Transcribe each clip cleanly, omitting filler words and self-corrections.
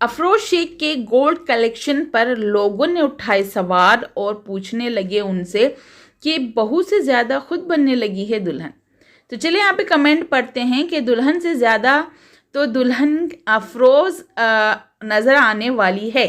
अफरोज शेख के gold collection पर लोगों ने उठाए सवाल और पूछने लगे उनसे कि बहू से ज़्यादा खुद बनने लगी है दुल्हन। तो चलिए यहाँ पे कमेंट पढ़ते हैं कि दुल्हन से ज़्यादा तो दुल्हन अफरोज नज़र आने वाली है।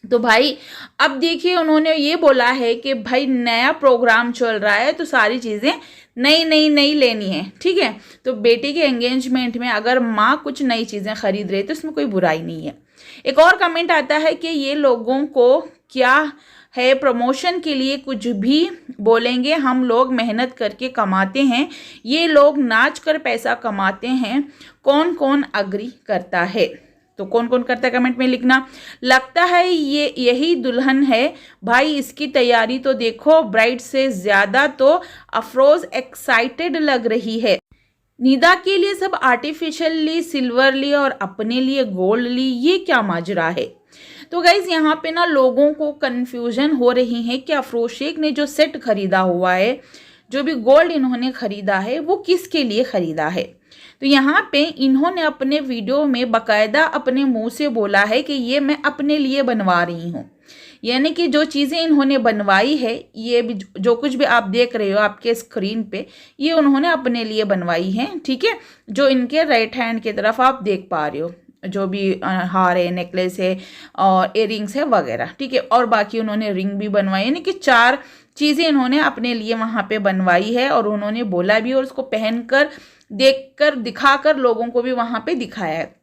तो भाई अब देखिए उन्होंने ये बोला है कि भाई नया प्रोग्राम चल रहा है तो सारी चीज़ें नई नई नई लेनी है, ठीक है। तो बेटी के एंगेजमेंट में अगर माँ कुछ नई चीज़ें खरीद रही तो इसमें कोई बुराई नहीं है। एक और कमेंट आता है कि ये लोगों को क्या है, प्रमोशन के लिए कुछ भी बोलेंगे, हम लोग मेहनत करके कमाते हैं, ये लोग नाच कर पैसा कमाते हैं, कौन कौन अग्री करता है। तो कौन कौन करता है कमेंट में लिखना। लगता है ये यही दुल्हन है भाई, इसकी तैयारी तो देखो, ब्राइड से ज़्यादा तो अफरोज एक्साइटेड लग रही है। निदा के लिए सब आर्टिफिशियल ली, सिल्वर ली और अपने लिए गोल्ड ली, ये क्या माजरा है। तो गाइज यहाँ पे ना लोगों को कन्फ्यूजन हो रही है कि अफरोज शेख ने जो सेट खरीदा हुआ है, जो भी गोल्ड इन्होंने खरीदा है, वो किसके लिए खरीदा है। तो यहाँ पे इन्होंने अपने वीडियो में बाकायदा अपने मुंह से बोला है कि ये मैं अपने लिए बनवा रही हूँ, यानी कि जो चीज़ें इन्होंने बनवाई है, ये भी जो कुछ भी आप देख रहे हो आपके स्क्रीन पे, ये उन्होंने अपने लिए बनवाई है, ठीक है। जो इनके राइट हैंड की तरफ आप देख पा रहे हो, जो भी हार है, नेकलेस है और इयररिंग्स है वगैरह, ठीक है। और बाकी उन्होंने रिंग भी बनवाई, यानी कि 4 चीज़ें इन्होंने अपने लिए वहाँ पे बनवाई है और उन्होंने बोला भी और उसको पहनकर देखकर दिखाकर लोगों को भी वहाँ पे दिखाया है।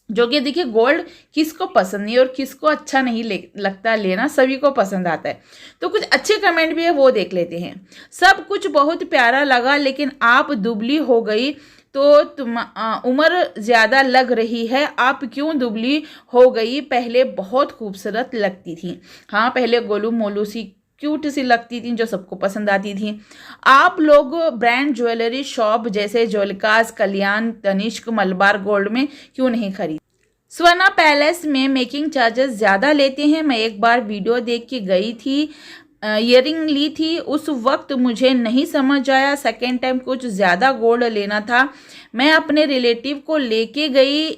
जो कि देखिए गोल्ड किसको पसंद नहीं और किसको अच्छा नहीं लगता लेना, सभी को पसंद आता है। तो कुछ अच्छे कमेंट भी है वो देख लेते हैं। सब कुछ बहुत प्यारा लगा लेकिन आप दुबली हो गई तो तुम उम्र ज़्यादा लग रही है, आप क्यों दुबली हो गई, पहले बहुत खूबसूरत लगती थी। हाँ, पहले गोलू मोलू सी क्यूट सी लगती थी जो सबको पसंद आती थी। आप लोग ब्रांड ज्वेलरी शॉप जैसे ज्वेलकास, कल्याण, तनिष्क, मलबार गोल्ड में क्यों नहीं खरीद। स्वर्णा पैलेस में मेकिंग चार्जेस ज़्यादा लेते हैं। मैं एक बार वीडियो देख के गई थी, ईयरिंग ली थी, उस वक्त मुझे नहीं समझ आया, सेकेंड टाइम कुछ ज़्यादा गोल्ड लेना था, मैं अपने रिलेटिव को लेके गई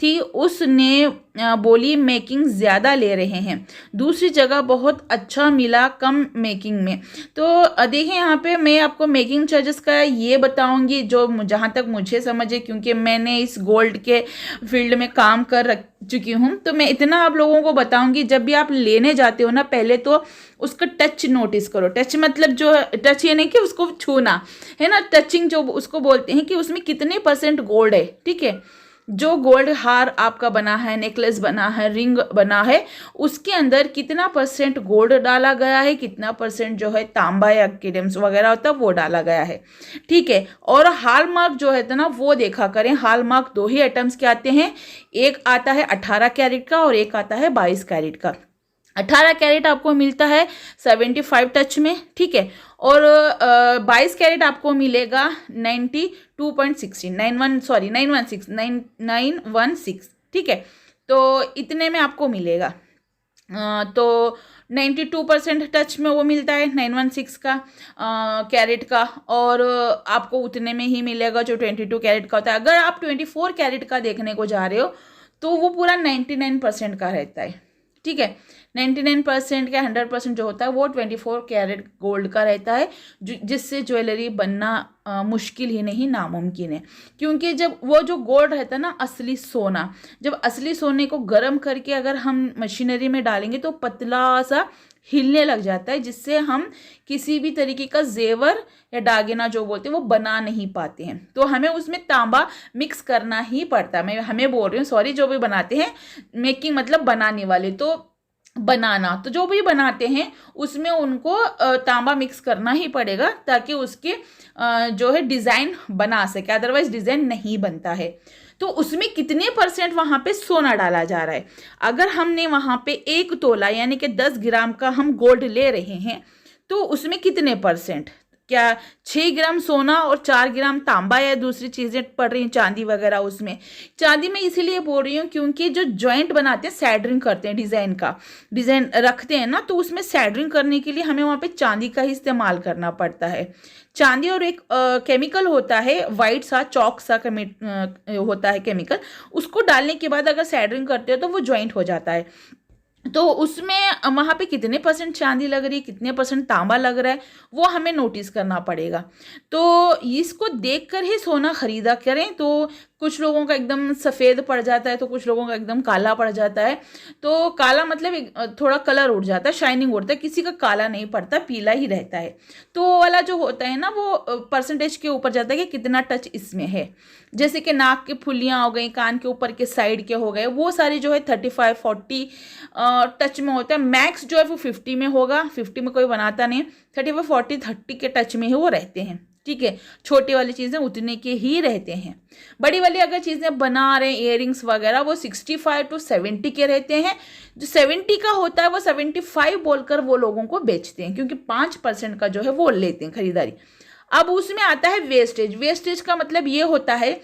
थी, उसने बोली मेकिंग ज़्यादा ले रहे हैं, दूसरी जगह बहुत अच्छा मिला कम मेकिंग में। तो देखिए यहाँ पे मैं आपको मेकिंग चार्जेस का ये बताऊंगी जो जहाँ तक मुझे समझ है, क्योंकि मैंने इस गोल्ड के फील्ड में काम कर चुकी हूँ। तो मैं इतना आप लोगों को बताऊंगी, जब भी आप लेने जाते हो ना, पहले तो उसका टच नोटिस करो। टच मतलब जो टच ये नहीं कि उसको छूना है ना, टचिंग जो उसको बोलते हैं, कि उसमें कितने % गोल्ड है, ठीक है। जो गोल्ड हार आपका बना है, नेकलेस बना है, रिंग बना है, उसके अंदर कितना % गोल्ड डाला गया है, कितना % जो है तांबा या केडम्स वगैरह होता है वो डाला गया है, ठीक है। और हॉलमार्क जो है ना वो देखा करें। हॉलमार्क 2 ही आइटम्स के आते हैं, एक आता है 18 कैरेट का और एक आता है 22 कैरेट का। 18 कैरेट आपको मिलता है 75 टच में, ठीक है। और 22 कैरेट आपको मिलेगा 916, ठीक है। तो इतने में आपको मिलेगा। तो 92% टच में वो मिलता है 916 का कैरेट का, और आपको उतने में ही मिलेगा जो 22 कैरेट का होता है। अगर आप 24 कैरेट का देखने को जा रहे हो तो वो पूरा 99% का रहता है, ठीक है। 99% का 100% जो होता है वो 24 कैरेट गोल्ड का रहता है, जिससे ज्वेलरी बनना मुश्किल ही नहीं नामुमकिन है। क्योंकि जब वो जो गोल्ड रहता है ना, असली सोना, जब असली सोने को गर्म करके अगर हम मशीनरी में डालेंगे तो पतला सा हिलने लग जाता है, जिससे हम किसी भी तरीके का जेवर या दागिना जो बोलते हैं वो बना नहीं पाते हैं। तो हमें उसमें तांबा मिक्स करना ही पड़ता है। मैं हमें बोल रही हूँ, सॉरी, जो भी बनाते हैं, मेकिंग मतलब बनाने वाले, तो बनाना, तो जो भी बनाते हैं उसमें उनको तांबा मिक्स करना ही पड़ेगा ताकि उसके जो है डिज़ाइन बना सके, अदरवाइज डिज़ाइन नहीं बनता है। तो उसमें कितने % वहाँ पे सोना डाला जा रहा है। अगर हमने वहाँ पे 1 तोला यानी कि 10 ग्राम का हम गोल्ड ले रहे हैं तो उसमें कितने %, क्या 6 ग्राम सोना और 4 ग्राम तांबा या दूसरी चीज़ें पड़ रही हैं चांदी वगैरह उसमें। चांदी में इसीलिए बोल रही हूँ क्योंकि जो जॉइंट बनाते हैं, सैडरिंग करते हैं, डिज़ाइन रखते हैं ना, तो उसमें सैडरिंग करने के लिए हमें वहाँ पे चांदी का ही इस्तेमाल करना पड़ता है। चांदी और एक केमिकल होता है वाइट सा चौक सा होता है केमिकल, उसको डालने के बाद अगर सैडरिंग करते हो तो वो जॉइंट हो जाता है। तो उसमें वहाँ पे कितने परसेंट चांदी लग रही है, कितने परसेंट तांबा लग रहा है, वो हमें नोटिस करना पड़ेगा। तो इसको देखकर ही सोना खरीदा करें। तो कुछ लोगों का एकदम सफ़ेद पड़ जाता है, तो कुछ लोगों का एकदम काला पड़ जाता है। तो काला मतलब थोड़ा कलर उड़ जाता है, शाइनिंग उड़ता है, किसी का काला नहीं पड़ता, पीला ही रहता है। तो वो वाला जो होता है ना, वो परसेंटेज के ऊपर जाता है कि कितना टच इसमें है। जैसे कि नाक की फुल्लियाँ हो गई, कान के ऊपर के साइड के हो गए, वो सारे जो है 35-40 टच में होता है। मैक्स जो है वो 50 में होगा, 50 में कोई बनाता नहीं, 35-40-30 के टच में ही वो रहते हैं। ठीक है, छोटी वाली चीज़ें उतने के ही रहते हैं। बड़ी वाली अगर चीज़ें बना रहे हैं, इयररिंग्स वगैरह, वो 65-70 के रहते हैं। जो 70 का होता है वो 75 बोलकर वो लोगों को बेचते हैं, क्योंकि 5% का जो है वो लेते हैं खरीदारी। अब उसमें आता है वेस्टेज। वेस्टेज का मतलब ये होता है,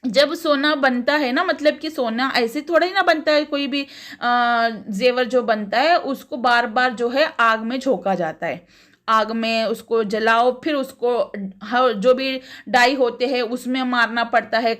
जब सोना बनता है ना, मतलब कि सोना ऐसे थोड़ा ही ना बनता है, कोई भी जेवर जो बनता है उसको बार बार जो है आग में झोंका जाता है। आग में उसको जलाओ, फिर उसको जो भी डाई होते हैं उसमें मारना पड़ता है,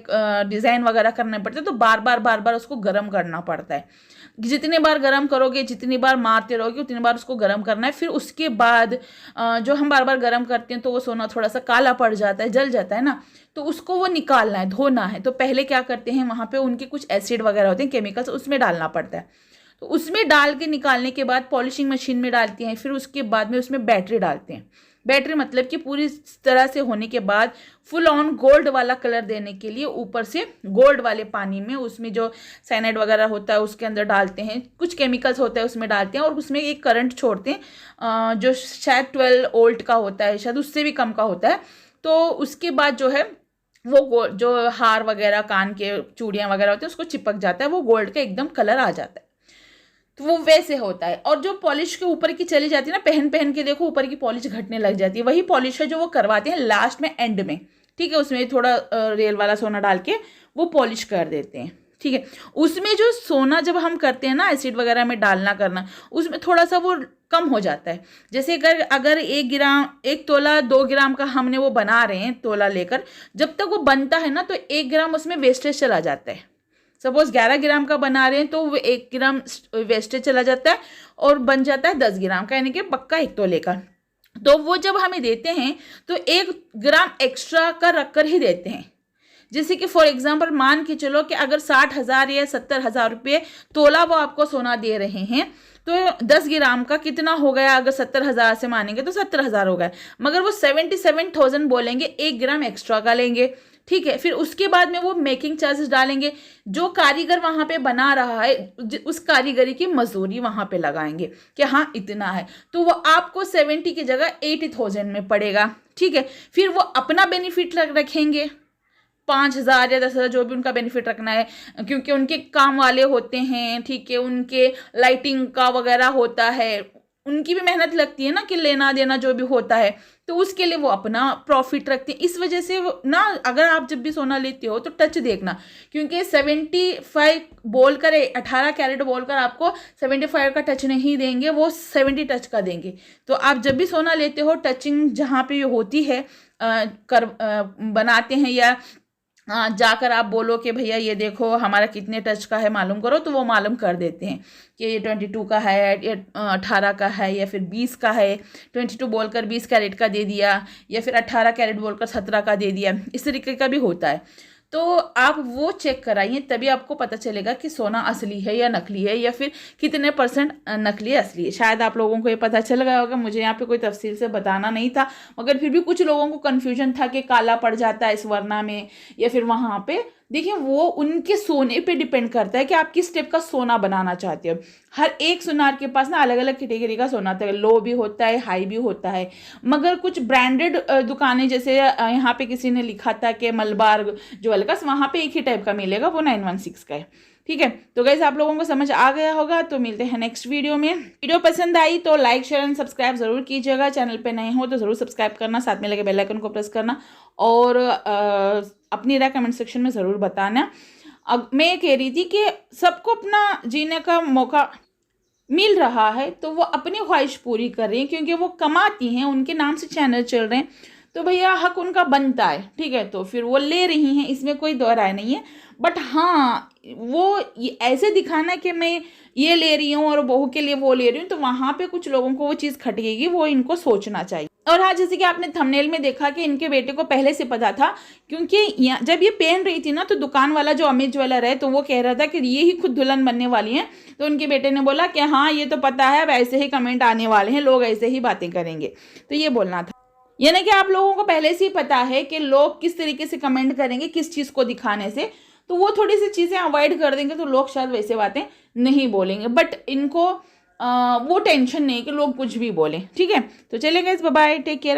डिज़ाइन वगैरह करने पड़ते हैं, तो बार बार उसको गर्म करना पड़ता है। जितने बार गर्म करोगे, जितनी बार मारते रहोगे, उतनी बार उसको गर्म करना है। फिर उसके बाद जो हम बार बार गर्म करते हैं तो वो सोना थोड़ा सा काला पड़ जाता है, जल जाता है ना, तो उसको वो निकालना है, धोना है। तो पहले क्या करते हैं, वहाँ पे उनके कुछ एसिड वगैरह होते हैं, केमिकल्स, उसमें डालना पड़ता है। तो उसमें डाल के निकालने के बाद पॉलिशिंग मशीन में डालते हैं। फिर उसके बाद में उसमें बैटरी डालते हैं। बैटरी मतलब कि पूरी तरह से होने के बाद फुल ऑन गोल्ड वाला कलर देने के लिए ऊपर से गोल्ड वाले पानी में, उसमें जो साइनाइड वगैरह होता है उसके अंदर डालते हैं, कुछ केमिकल्स होता है उसमें डालते हैं, और उसमें एक करंट छोड़ते हैं जो शायद 12 वोल्ट का होता है, शायद उससे भी कम का होता है। तो उसके बाद जो है वो जो हार वगैरह, कान के चूड़ियाँ वगैरह होते हैं, उसको चिपक जाता है, वो गोल्ड का एकदम कलर आ जाता है। तो वो वैसे होता है। और जो पॉलिश के ऊपर की चली जाती है ना, पहन के देखो ऊपर की पॉलिश घटने लग जाती है, वही पॉलिश है जो वो करवाते हैं लास्ट में, एंड में। ठीक है, उसमें थोड़ा रियल वाला सोना डाल के वो पॉलिश कर देते हैं। ठीक है, उसमें जो सोना जब हम करते हैं ना, एसिड वगैरह में डालना करना, उसमें थोड़ा सा वो कम हो जाता है। जैसे अगर 1 तोला 2 ग्राम का हमने वो बना रहे हैं, तोला लेकर जब तक वो बनता है ना, तो 1 ग्राम उसमें वेस्टेज चला जाता है। सपोज 11 ग्राम का बना रहे हैं तो वो 1 ग्राम वेस्टेज चला जाता है और बन जाता है 10 ग्राम का, यानी कि पक्का 1 तोले का। तो वो जब हमें देते हैं तो 1 ग्राम एक्स्ट्रा का रखकर ही देते हैं। जैसे कि फॉर एग्जांपल मान के चलो कि अगर 60,000 या 70,000 रुपये तोला वो आपको सोना दे रहे हैं, तो 10 ग्राम का कितना हो गया, अगर 70,000 से मानेंगे तो 70,000 हो गया, मगर वो 77,000 बोलेंगे, 1 ग्राम एक्स्ट्रा का लेंगे। ठीक है, फिर उसके बाद में वो मेकिंग चार्जेस डालेंगे, जो कारीगर वहां पे बना रहा है उस कारीगरी की मजदूरी वहां पे लगाएंगे कि हाँ इतना है, तो वो आपको 70 की जगह 80,000 में पड़ेगा। ठीक है, फिर वो अपना बेनिफिट रखेंगे 5,000 या 10,000 जो भी उनका बेनिफिट रखना है, क्योंकि उनके काम वाले होते हैं। ठीक है, उनके लाइटिंग का वगैरह होता है, उनकी भी मेहनत लगती है ना, कि लेना देना जो भी होता है, तो उसके लिए वो अपना प्रॉफिट रखते हैं। इस वजह से ना, अगर आप जब भी सोना लेते हो तो टच देखना, क्योंकि 75 बोलकर 18 कैरेट बोलकर आपको 75 का टच नहीं देंगे, वो 70 टच का देंगे। तो आप जब भी सोना लेते हो, टचिंग जहाँ पे होती है बनाते हैं, या जाकर आप बोलो कि भैया ये देखो हमारा कितने टच का है मालूम करो, तो वो मालूम कर देते हैं कि ये 22 का है, या 18 का है, या फिर 20 का है। 22 बोलकर 20 कैरेट का दे दिया, या फिर 18 कैरेट बोलकर 17 का दे दिया, इस तरीके का भी होता है। तो आप वो चेक कराइए, तभी आपको पता चलेगा कि सोना असली है या नकली है, या फिर कितने % नकली असली है। शायद आप लोगों को ये पता चल गया होगा, मुझे यहाँ पे कोई तफसील से बताना नहीं था, मगर फिर भी कुछ लोगों को कन्फ्यूजन था कि काला पड़ जाता है स्वर्ण में या फिर वहाँ पे। देखिए, वो उनके सोने पे डिपेंड करता है कि आप किस टाइप का सोना बनाना चाहते हो। हर एक सुनार के पास ना अलग अलग कैटेगरी का सोना होता है, लो भी होता है, हाई भी होता है। मगर कुछ ब्रांडेड दुकानें, जैसे यहाँ पे किसी ने लिखा था कि मलबार ज्वेलर्स, वहाँ पे एक ही टाइप का मिलेगा, वो 916 का है। ठीक है। तो गाइस आप लोगों को समझ आ गया होगा, तो मिलते हैं नेक्स्ट वीडियो में। वीडियो पसंद आई तो लाइक शेयर एंड सब्सक्राइब जरूर कीजिएगा। चैनल पे नए हो तो जरूर सब्सक्राइब करना, साथ में लगे बेल आइकन को प्रेस करना और अपनी राय कमेंट सेक्शन में ज़रूर बताना। अब मैं ये कह रही थी कि सबको अपना जीने का मौका मिल रहा है तो वो अपनी ख्वाहिश पूरी कर रही हैं, क्योंकि वो कमाती हैं, उनके नाम से चैनल चल रहे हैं, तो भैया हक उनका बनता है, ठीक है। तो फिर वो ले रही हैं, इसमें कोई दो राय नहीं है। बट हाँ, वो ऐसे दिखाना कि मैं ये ले रही हूँ और बहू के लिए वो ले रही हूँ, तो वहाँ पे कुछ लोगों को वो चीज़ खटकेगी, वो इनको सोचना चाहिए। और हाँ, जैसे कि आपने थंबनेल में देखा कि इनके बेटे को पहले से पता था, क्योंकि जब ये पहन रही थी ना, तो दुकान वाला जो अमित ज्वेलर है, तो वो कह रहा था कि ये ही खुद दुल्हन बनने वाली हैं। तो उनके बेटे ने बोला कि हाँ ये तो पता है, अब ऐसे ही कमेंट आने वाले हैं, लोग ऐसे ही बातें करेंगे, तो ये बोलना था। यानी कि आप लोगों को पहले से ही पता है कि लोग किस तरीके से कमेंट करेंगे किस चीज़ को दिखाने से, तो वो थोड़ी सी चीज़ें अवॉइड कर देंगे तो लोग शायद वैसे बातें नहीं बोलेंगे। बट इनको वो टेंशन नहीं कि लोग कुछ भी बोलें, ठीक है। तो चलिए guys, bye bye, take care.